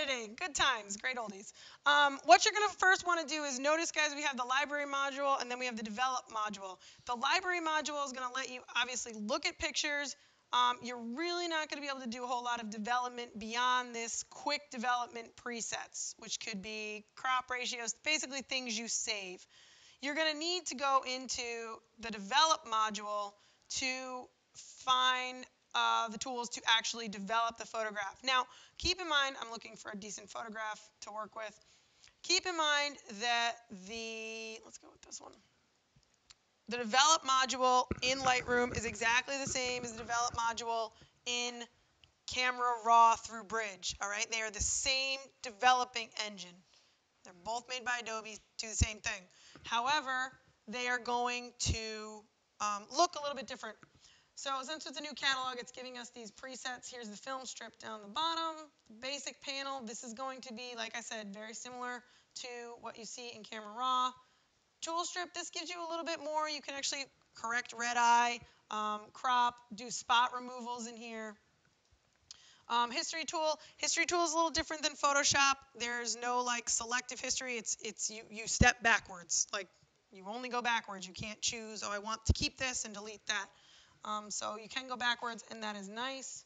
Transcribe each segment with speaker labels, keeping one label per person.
Speaker 1: editing. Good times, great oldies. What you're going to first want to do is notice, guys, we have the library module and then we have the develop module. The library module is going to let you obviously look at pictures. You're really not going to be able to do a whole lot of development beyond this quick development presets, which could be crop ratios, basically things you save. You're going to need to go into the develop module to find the tools to actually develop the photograph. Now, keep in mind, I'm looking for a decent photograph to work with. Keep in mind that let's go with this one. The develop module in Lightroom is exactly the same as the develop module in Camera Raw through Bridge. All right, they are the same developing engine. They're both made by Adobe, do the same thing. However, they are going to look a little bit different. So since it's a new catalog, it's giving us these presets. Here's the film strip down the bottom, the basic panel. This is going to be, like I said, very similar to what you see in Camera Raw. Tool strip, this gives you a little bit more. You can actually correct red eye, crop, do spot removals in here. History tool is a little different than Photoshop. There's no like selective history. It's you step backwards. Like you only go backwards. You can't choose, oh, I want to keep this and delete that. So you can go backwards, and that is nice.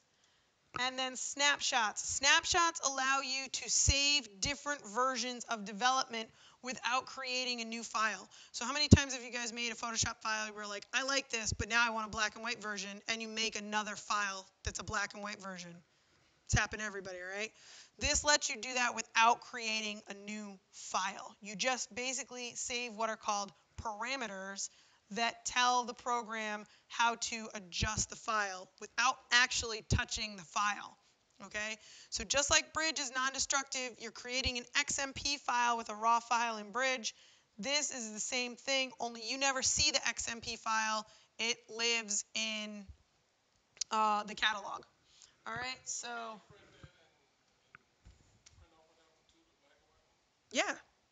Speaker 1: And then snapshots. Snapshots allow you to save different versions of development without creating a new file. So how many times have you guys made a Photoshop file where like, I like this, but now I want a black and white version, and you make another file that's a black and white version? It's happened to everybody, right? This lets you do that without creating a new file. You just basically save what are called parameters that tell the program how to adjust the file without actually touching the file. Okay? So just like Bridge is non-destructive, you're creating an XMP file with a raw file in Bridge. This is the same thing, only you never see the XMP file. It lives in the catalog. All right, so yeah,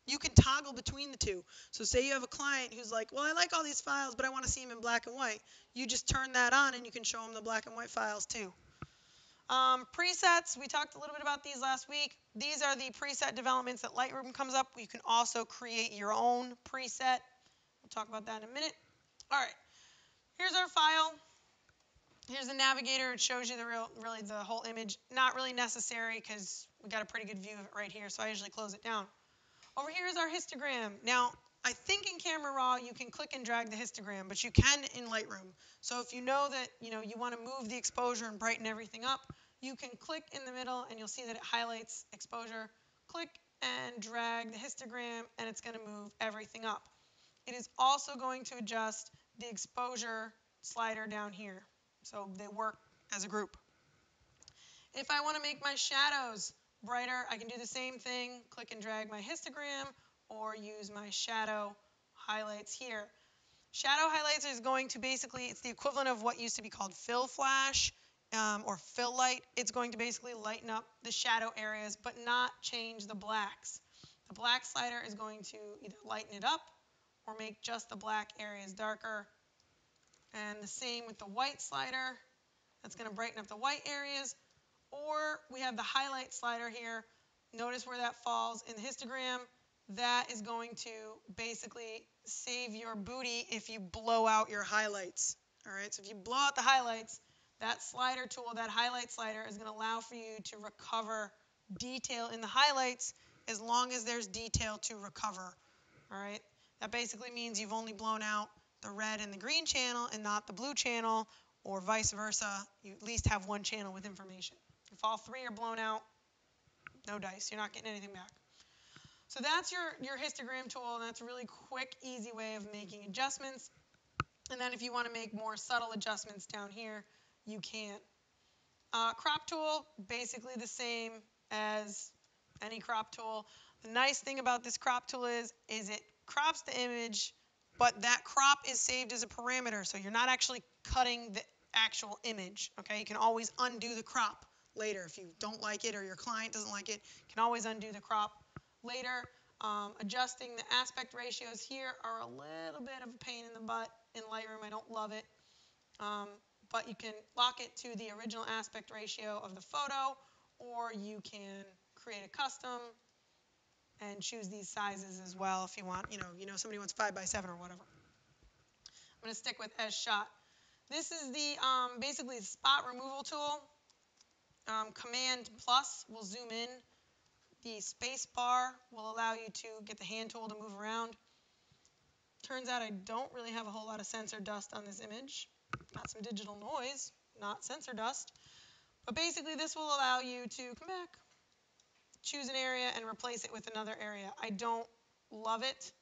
Speaker 1: you can toggle between the two. So say you have a client who's like, well, I like all these files, but I want to see them in black and white. You just turn that on, and you can show them the black and white files too. Presets, we talked a little bit about these last week. These are the preset developments that Lightroom comes up. You can also create your own preset. We'll talk about that in a minute. All right, here's our file. Here's the navigator. It shows you really the whole image. Not really necessary because we got a pretty good view of it right here, so I usually close it down. Over here is our histogram. Now, I think in Camera Raw you can click and drag the histogram, but you can in Lightroom. So if you know that you want to move the exposure and brighten everything up, you can click in the middle and you'll see that it highlights exposure. Click and drag the histogram and it's going to move everything up. It is also going to adjust the exposure slider down here. So they work as a group. If I want to make my shadows brighter, I can do the same thing, click and drag my histogram, or use my shadow highlights here. Shadow highlights is going to basically, it's the equivalent of what used to be called fill flash or fill light. It's going to basically lighten up the shadow areas, but not change the blacks. The black slider is going to either lighten it up or make just the black areas darker. And the same with the white slider. That's going to brighten up the white areas. Or we have the highlight slider here. Notice where that falls in the histogram. That is going to basically save your booty if you blow out your highlights. All right, so if you blow out the highlights, that slider tool, that highlight slider, is going to allow for you to recover detail in the highlights as long as there's detail to recover. All right, that basically means you've only blown out the red and the green channel and not the blue channel, or vice versa. You at least have one channel with information. If all three are blown out, no dice. You're not getting anything back. So that's your histogram tool, and that's a really quick, easy way of making adjustments. And then if you want to make more subtle adjustments down here, you can. Crop tool, basically the same as any crop tool. The nice thing about this crop tool is it crops the image, but that crop is saved as a parameter, so you're not actually cutting the actual image. Okay, you can always undo the crop later. If you don't like it or your client doesn't like it, you can always undo the crop later. Adjusting the aspect ratios here are a little bit of a pain in the butt in Lightroom. I don't love it. But you can lock it to the original aspect ratio of the photo, or you can create a custom and choose these sizes as well if you want, somebody wants 5 by 7 or whatever. I'm going to stick with S shot. This is the basically the spot removal tool. Command plus will zoom in. The space bar will allow you to get the hand tool to move around. Turns out I don't really have a whole lot of sensor dust on this image. Got some digital noise, not sensor dust. But basically this will allow you to come back, choose an area, and replace it with another area. I don't love it.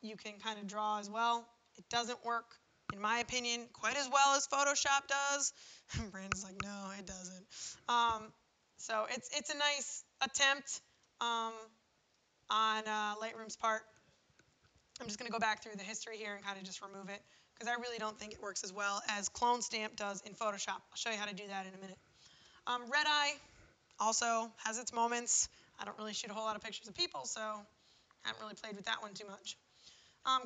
Speaker 1: You can kind of draw as well. It doesn't work, in my opinion, quite as well as Photoshop does. Brandon's like, no, it doesn't. So it's a nice attempt on Lightroom's part. I'm just going to go back through the history here and kind of just remove it because I really don't think it works as well as Clone Stamp does in Photoshop. I'll show you how to do that in a minute. Red Eye also has its moments. I don't really shoot a whole lot of pictures of people, so I haven't really played with that one too much.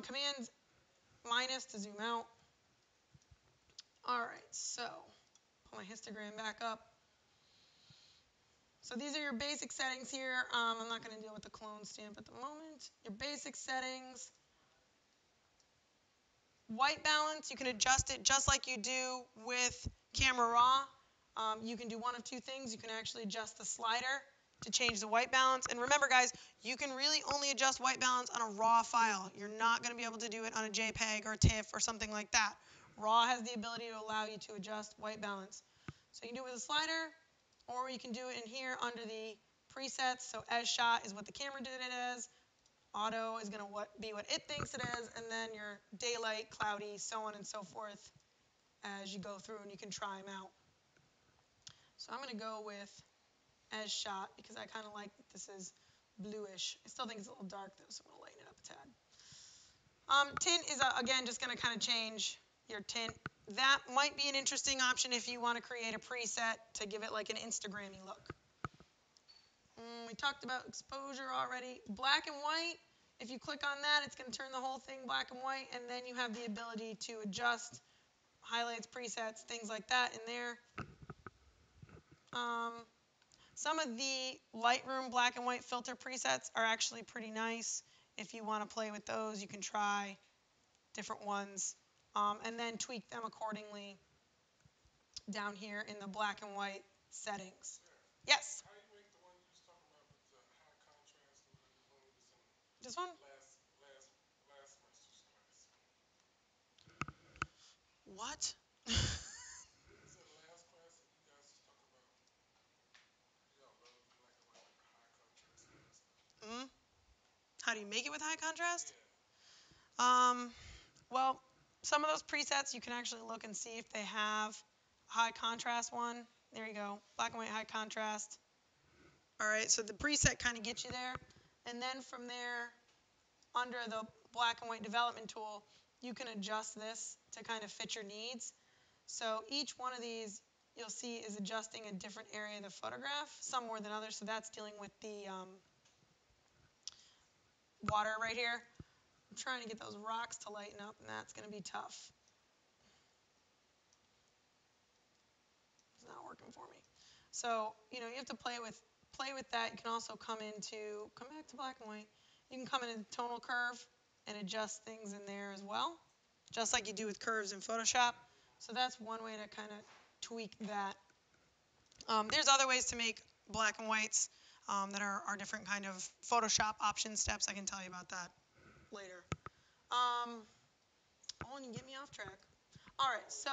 Speaker 1: Command minus to zoom out. All right, so pull my histogram back up. So these are your basic settings here. I'm not going to deal with the clone stamp at the moment. Your basic settings. White balance, you can adjust it just like you do with Camera Raw. You can do one of two things. You can actually adjust the slider to change the white balance. And remember, guys, you can really only adjust white balance on a RAW file. You're not going to be able to do it on a JPEG or a TIFF or something like that. RAW has the ability to allow you to adjust white balance. So you can do it with a slider, or you can do it in here under the presets. So as shot is what the camera did it as. Auto is going to be what it thinks it is, and then your daylight, cloudy, so on and so forth as you go through, and you can try them out. So I'm going to go with as shot because I kind of like that this is bluish. I still think it's a little dark though, so I'm going to lighten it up a tad. Tint is, again, just going to kind of change your tint. That might be an interesting option if you want to create a preset to give it like an Instagram-y look. We talked about exposure already. Black and white, if you click on that, it's going to turn the whole thing black and white, and then you have the ability to adjust highlights, presets, things like that in there. Some of the Lightroom black and white filter presets are actually pretty nice. If you want to play with those, you can try different ones and then tweak them accordingly down here in the black and white settings. Yes?
Speaker 2: How do you make the one you was talking about with the high contrast, the one we was in
Speaker 1: This one?
Speaker 2: last semester's class?
Speaker 1: What?
Speaker 2: We was in last class and you guys was talking about y'all love black and white with the high contrast kind of stuff.
Speaker 1: How do you make it with high contrast?
Speaker 2: Yeah.
Speaker 1: Well, some of those presets you can actually look and see if they have a high contrast one. There you go, black and white high contrast. All right, so the preset kind of gets you there. And then from there, under the black and white development tool, you can adjust this to kind of fit your needs. So each one of these you'll see is adjusting a different area of the photograph, some more than others. So that's dealing with the water right here. I'm trying to get those rocks to lighten up, and that's going to be tough. It's not working for me. So, you have to play with that. You can also come back to black and white. You can come into tonal curve and adjust things in there as well, just like you do with curves in Photoshop. So that's one way to kind of tweak that. There's other ways to make black and whites that are different kind of Photoshop option steps. I can tell you about that later. And you get me off track. All right, so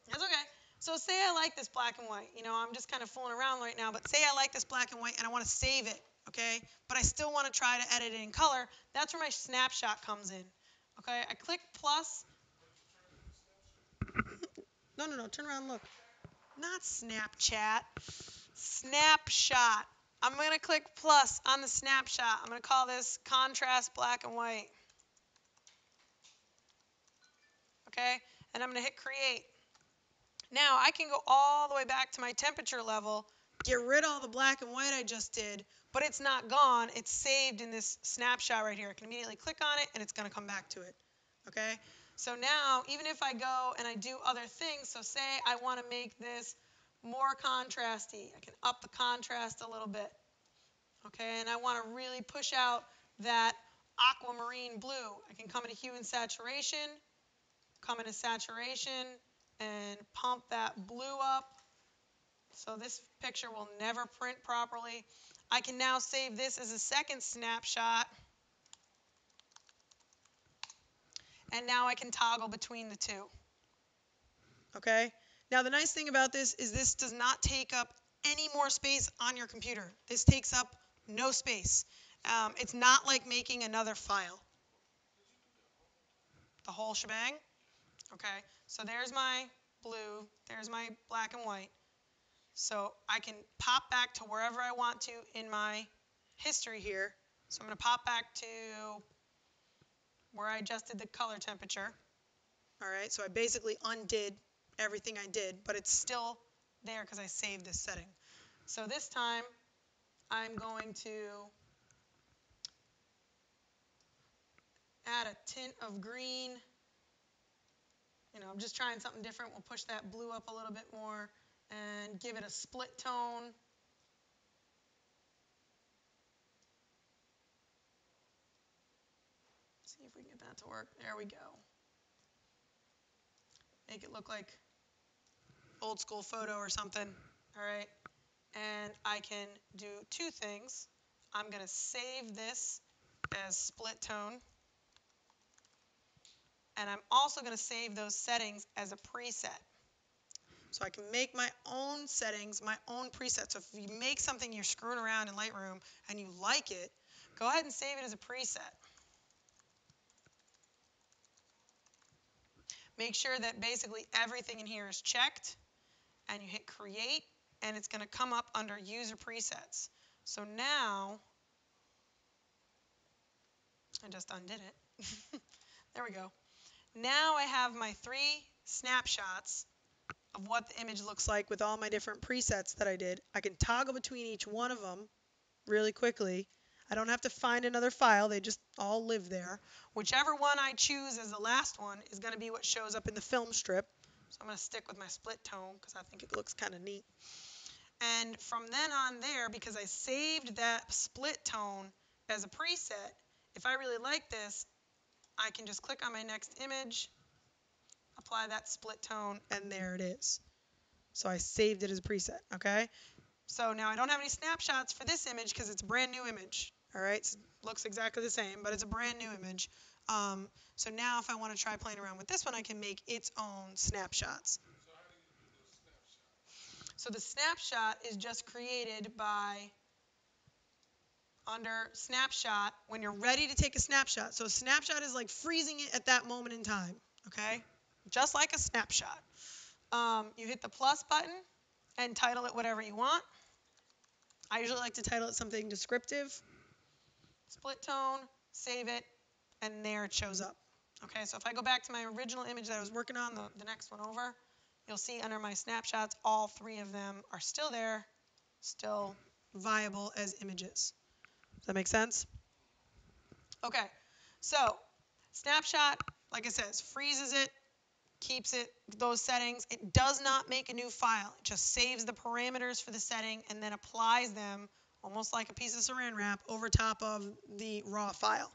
Speaker 1: that's okay. So say I like this black and white. I'm just kind of fooling around right now, but say I like this black and white and I want to save it, okay? But I still want to try to edit it in color. That's where my snapshot comes in, okay? I click plus. No, turn around and look. Not Snapchat. Snapshot. I'm going to click plus on the snapshot. I'm going to call this contrast black and white. Okay? And I'm going to hit create. Now I can go all the way back to my temperature level, get rid of all the black and white I just did, but it's not gone. It's saved in this snapshot right here. I can immediately click on it, and it's going to come back to it. Okay? So now, even if I go and I do other things, so say I want to make this more contrasty. I can up the contrast a little bit. Okay, and I want to really push out that aquamarine blue. I can come into hue and saturation, come into saturation, and pump that blue up. So this picture will never print properly. I can now save this as a second snapshot. And now I can toggle between the two. Okay? Now the nice thing about this does not take up any more space on your computer. This takes up no space. It's not like making another file. The whole shebang? Okay, so there's my blue, there's my black and white. So I can pop back to wherever I want to in my history here. So I'm going to pop back to where I adjusted the color temperature. All right, so I basically undid everything I did, but it's still there because I saved this setting. So this time I'm going to add a tint of green. I'm just trying something different. We'll push that blue up a little bit more and give it a split tone. See if we can get that to work. There we go. Make it look like old school photo or something. All right. And I can do two things. I'm going to save this as split tone. And I'm also going to save those settings as a preset. So I can make my own settings, my own presets. So if you make something you're screwing around in Lightroom and you like it, go ahead and save it as a preset. Make sure that basically everything in here is checked, and you hit create, and it's going to come up under user presets. So now, I just undid it. There we go. Now I have my 3 snapshots of what the image looks like with all my different presets that I did. I can toggle between each one of them really quickly. I don't have to find another file. They just all live there. Whichever one I choose as the last one is going to be what shows up in the film strip. So I'm going to stick with my split tone because I think it looks kind of neat. And from then on there, because I saved that split tone as a preset, if I really like this, I can just click on my next image, apply that split tone, and there it is. So I saved it as a preset, okay? So now I don't have any snapshots for this image because it's a brand new image, all right? It looks exactly the same, but it's a brand new image. So now if I want to try playing around with this one, I can make its own snapshots.
Speaker 2: So how do you do the snapshot?
Speaker 1: So the snapshot is just created by under snapshot when you're ready to take a snapshot. So a snapshot is like freezing it at that moment in time, okay? Just like a snapshot. You hit the plus button and title it whatever you want. I usually like to title it something descriptive. Split tone, save it, and there it shows up. Okay, so if I go back to my original image that I was working on, the next one over, you'll see under my snapshots, all 3 of them are still there, still viable as images. Does that make sense? Okay, so snapshot, like I said, freezes it, keeps it, those settings. It does not make a new file. It just saves the parameters for the setting and then applies them, almost like a piece of saran wrap, over top of the raw file.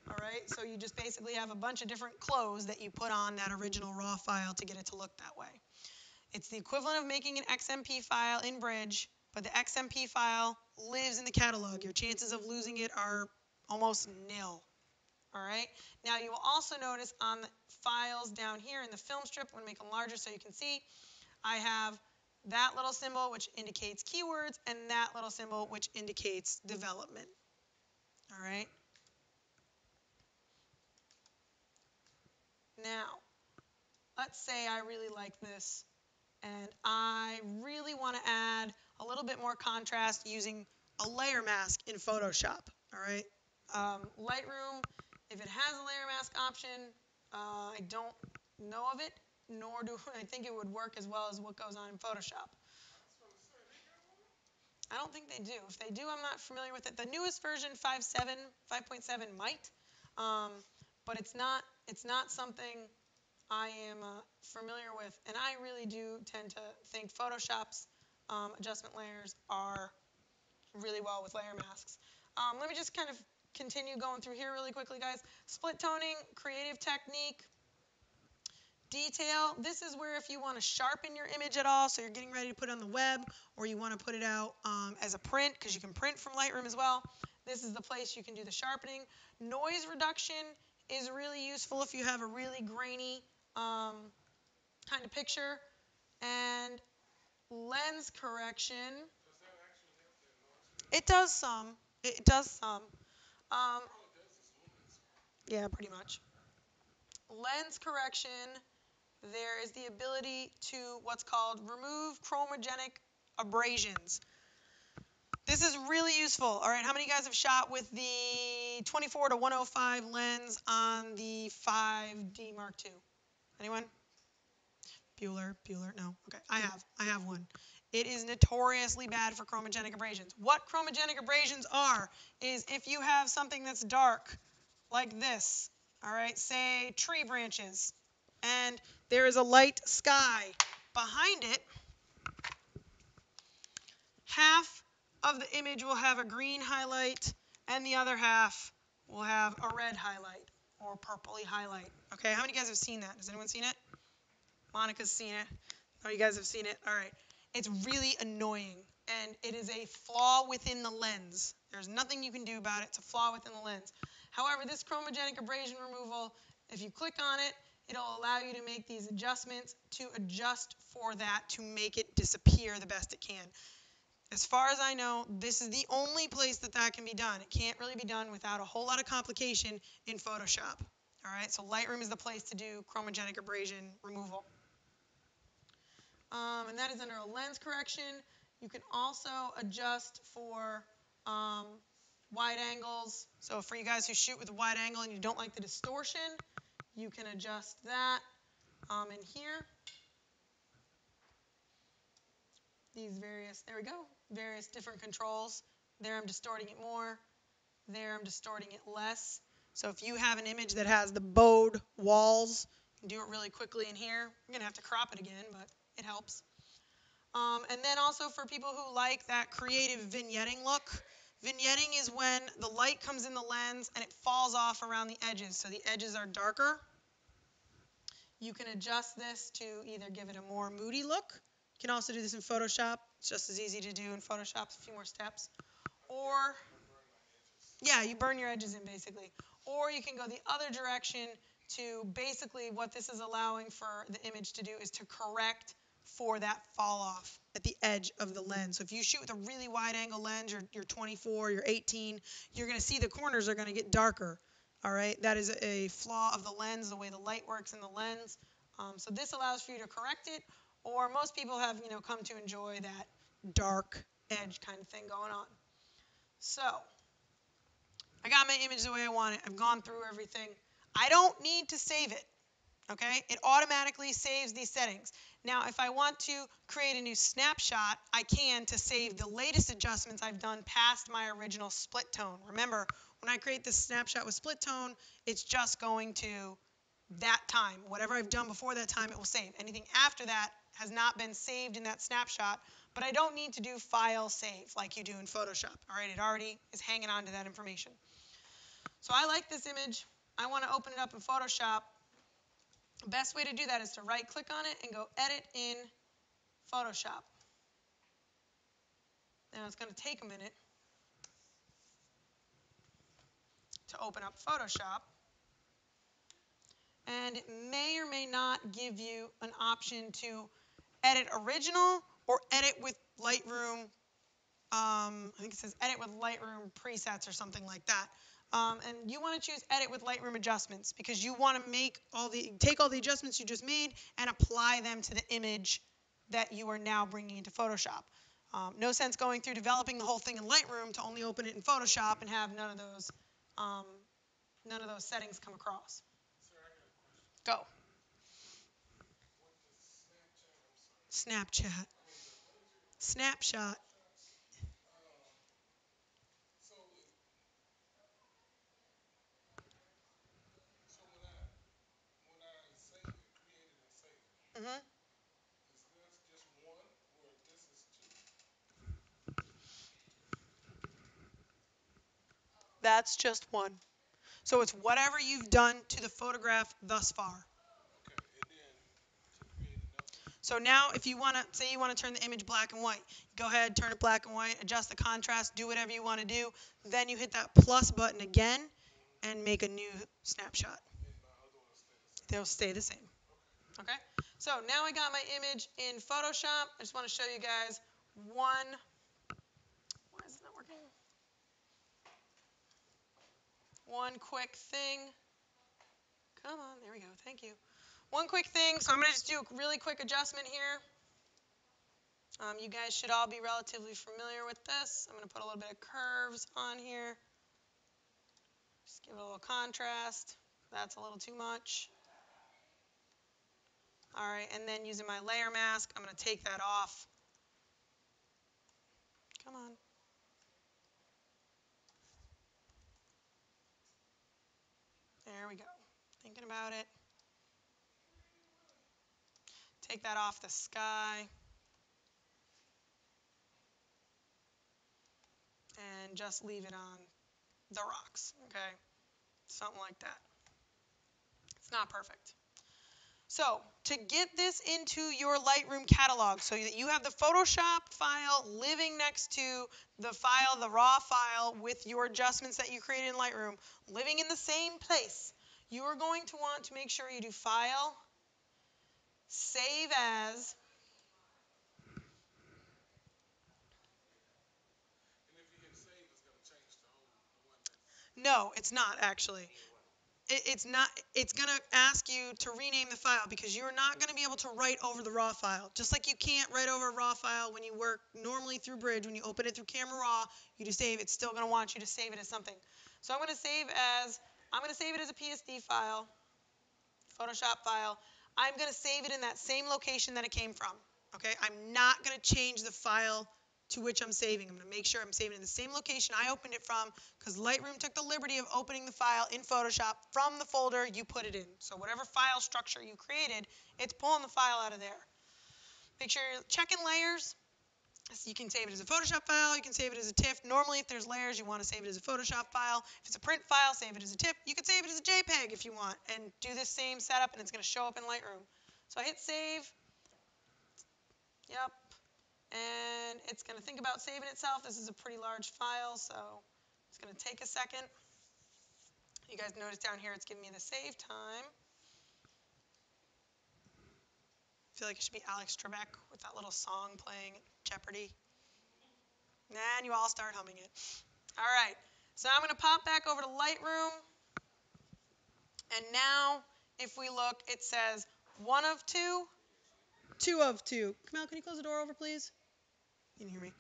Speaker 1: All right, so you just basically have a bunch of different clothes that you put on that original raw file to get it to look that way. It's the equivalent of making an XMP file in Bridge, but the XMP file lives in the catalog. Your chances of losing it are almost nil. All right. Now you will also notice on the files down here in the film strip, I'm going to make them larger so you can see, I have that little symbol which indicates keywords and that little symbol which indicates development. All right. Now, let's say I really like this and I really want to add a little bit more contrast using a layer mask in Photoshop. All right. Lightroom, if it has a layer mask option, I don't know of it, nor do I think it would work as well as what goes on in Photoshop. I don't think they do. If they do, I'm not familiar with it. The newest version, 5.7, might, but it's not something I am familiar with, and I really do tend to think Photoshop's adjustment layers are really well with layer masks. Let me just kind of continue going through here really quickly, guys. Split toning, creative technique, detail. This is where if you want to sharpen your image at all, so you're getting ready to put it on the web, or you want to put it out as a print, because you can print from Lightroom as well. This is the place you can do the sharpening. Noise reduction is really useful if you have a really grainy kind of picture. And lens correction,
Speaker 2: Does that actually help that noise
Speaker 1: it
Speaker 2: reduction?
Speaker 1: does some. It does some. Um,
Speaker 2: All it does is lumens, right?
Speaker 1: yeah, pretty much. Lens correction, there is the ability to what's called remove chromogenic abrasions. This is really useful. All right, how many of you guys have shot with the 24 to 105 lens on the 5D Mark II? Anyone? Bueller, no. Okay, I have one. It is notoriously bad for chromogenic abrasions. What chromogenic abrasions are is if you have something that's dark, like this, all right, say tree branches, and there is a light sky behind it, half of the image will have a green highlight, and the other half will have a red highlight or purpley highlight. Okay, how many of you guys have seen that? Has anyone seen it? Monica's seen it. Oh, you guys have seen it? All right. It's really annoying, and it is a flaw within the lens. There's nothing you can do about it. It's a flaw within the lens. However, this chromogenic abrasion removal, if you click on it, it'll allow you to make these adjustments to adjust for that to make it disappear the best it can. As far as I know, this is the only place that that can be done. It can't really be done without a whole lot of complication in Photoshop. All right, so Lightroom is the place to do chromogenic abrasion removal. And that is under a lens correction. You can also adjust for wide angles. So for you guys who shoot with a wide angle and you don't like the distortion, you can adjust that in here. These various, there we go, various different controls. There I'm distorting it more. There I'm distorting it less. So if you have an image that has the bowed walls, you can do it really quickly in here. You're going to have to crop it again, but it helps. And then also for people who like that creative vignetting look, vignetting is when the light comes in the lens and it falls off around the edges, so the edges are darker. You can adjust this to either give it a more moody look. You can also do this in Photoshop. It's just as easy to do in Photoshop, a few more steps. Or,
Speaker 2: I burn my edges.
Speaker 1: yeah, you burn your edges in basically. Or you can go the other direction to basically what this is allowing for the image to do is to correct for that fall off at the edge of the lens. So if you shoot with a really wide angle lens, you're 24, you're 18, you're going to see the corners are going to get darker. All right, that is a flaw of the lens, the way the light works in the lens. So this allows for you to correct it, or most people have come to enjoy that dark edge kind of thing going on. So I got my image the way I want it. I've gone through everything. I don't need to save it. Okay, it automatically saves these settings. Now, if I want to create a new snapshot, I can to save the latest adjustments I've done past my original split tone. Remember, when I create this snapshot with split tone, it's just going to that time. Whatever I've done before that time, it will save. Anything after that has not been saved in that snapshot, but I don't need to do file save like you do in Photoshop. All right, it already is hanging on to that information. So I like this image. I want to open it up in Photoshop. The best way to do that is to right click on it and go edit in Photoshop. Now it's going to take a minute to open up Photoshop, and it may or may not give you an option to edit original or edit with Lightroom. I think it says edit with Lightroom presets or something like that. And you want to choose edit with Lightroom adjustments because you want to take all the adjustments you just made and apply them to the image that you are now bringing into Photoshop. No sense going through developing the whole thing in Lightroom to only open it in Photoshop and have none of those settings come across.
Speaker 2: Sir, I got a question.
Speaker 1: Go.
Speaker 2: What does Snapchat, I'm sorry.
Speaker 1: Snapchat.
Speaker 2: I mean, what is it?
Speaker 1: Snapshot.
Speaker 2: Snapshots. So, so when I save it,
Speaker 1: That's just one. So it's whatever you've done to the photograph thus far.
Speaker 2: Okay, and then to create another.
Speaker 1: So now if you want to, say you want to turn the image black and white, go ahead, turn it black and white, adjust the contrast, do whatever you want to do. Then you hit that plus button again
Speaker 2: Mm-hmm.
Speaker 1: and make a new snapshot.
Speaker 2: And my other one will stay the same.
Speaker 1: They'll stay the same.
Speaker 2: Okay.
Speaker 1: Okay? So now I got my image in Photoshop. I just want to show you guys one. Why is it not working? One quick thing. Come on, there we go. Thank you. One quick thing. So I'm going to just do a really quick adjustment here. You guys should all be relatively familiar with this. I'm going to put a little bit of curves on here. Just give it a little contrast. That's a little too much. All right, and then using my layer mask, I'm going to take that off. Come on. There we go. Thinking about it. Take that off the sky. And just leave it on the rocks, okay? Something like that. It's not perfect. So to get this into your Lightroom catalog so that you have the Photoshop file living next to the file, the raw file with your adjustments that you created in Lightroom, living in the same place, you are going to want to make sure you do File, Save As.
Speaker 2: And if you hit save, it's gonna change the whole the one that's
Speaker 1: No, it's not actually.
Speaker 2: either way.
Speaker 1: It's not. It's going to ask you to rename the file because you're not going to be able to write over the raw file. Just like you can't write over a raw file when you work normally through Bridge. When you open it through Camera Raw, you do save. It's still going to want you to save it as something. So I'm going to save it as a PSD file, Photoshop file. I'm going to save it in that same location that it came from. Okay. I'm not going to change the file to which I'm saving. I'm going to make sure I'm saving it in the same location I opened it from because Lightroom took the liberty of opening the file in Photoshop from the folder you put it in. So whatever file structure you created, it's pulling the file out of there. Make sure you're checking layers. So you can save it as a Photoshop file. You can save it as a TIFF. Normally, if there's layers, you want to save it as a Photoshop file. If it's a print file, save it as a TIFF. You can save it as a JPEG if you want and do this same setup, and it's going to show up in Lightroom. So I hit save. Yep. And it's going to think about saving itself. This is a pretty large file, so it's going to take a second. You guys notice down here it's giving me the save time. I feel like it should be Alex Trebek with that little song playing Jeopardy. And you all start humming it. All right, so I'm going to pop back over to Lightroom. And now, if we look, it says 1 of 2, 2 of 2. Camille, can you close the door over, please? You can hear me.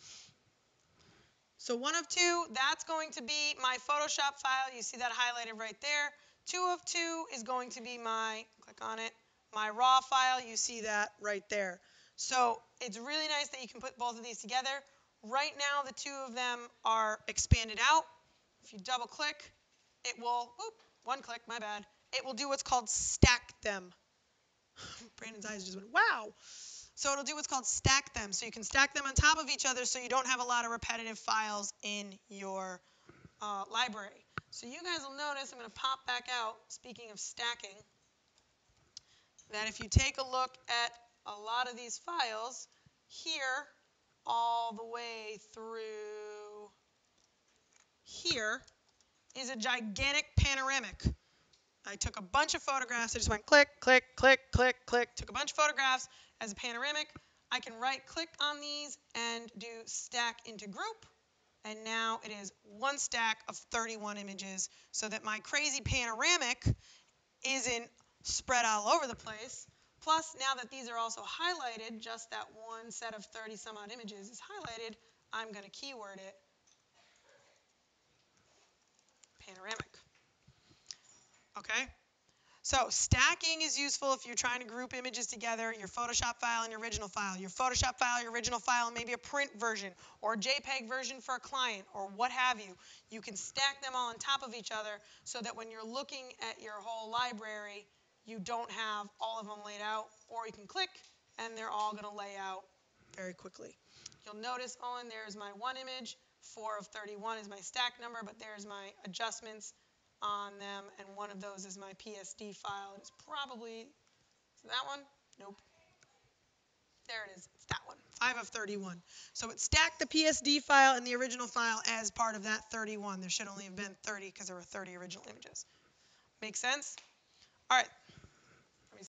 Speaker 1: So 1 of 2, that's going to be my Photoshop file. You see that highlighted right there. 2 of 2 is going to be my, click on it, my raw file. You see that right there. So it's really nice that you can put both of these together. Right now, the two of them are expanded out. If you double click, it will, one click, my bad. It will do what's called stack them. Brandon's eyes just went, wow. So it'll do what's called stack them. So you can stack them on top of each other so you don't have a lot of repetitive files in your library. So you guys will notice, I'm going to pop back out, speaking of stacking, that if you take a look at a lot of these files, here, all the way through here, is a gigantic panoramic. I took a bunch of photographs. I just went click, click, click, click, click. Took a bunch of photographs as a panoramic. I can right-click on these and do stack into group. And now it is one stack of 31 images so that my crazy panoramic isn't spread all over the place. Plus, now that these are also highlighted, just that one set of 30 some odd images is highlighted, I'm going to keyword it panoramic. Okay? So stacking is useful if you're trying to group images together, your Photoshop file and your original file, your Photoshop file, your original file, and maybe a print version or a JPEG version for a client or what have you. You can stack them all on top of each other so that when you're looking at your whole library, you don't have all of them laid out, or you can click and they're all going to lay out very quickly. You'll notice, Owen, there's my one image 4 of 31 is my stack number, but there's my adjustments on them, and one of those is my PSD file. It's probably, is it that one? Nope. There it is. It's that one, 5 of 31. So it stacked the PSD file and the original file as part of that 31. There should only have been 30 because there were 30 original images. Make sense? All right.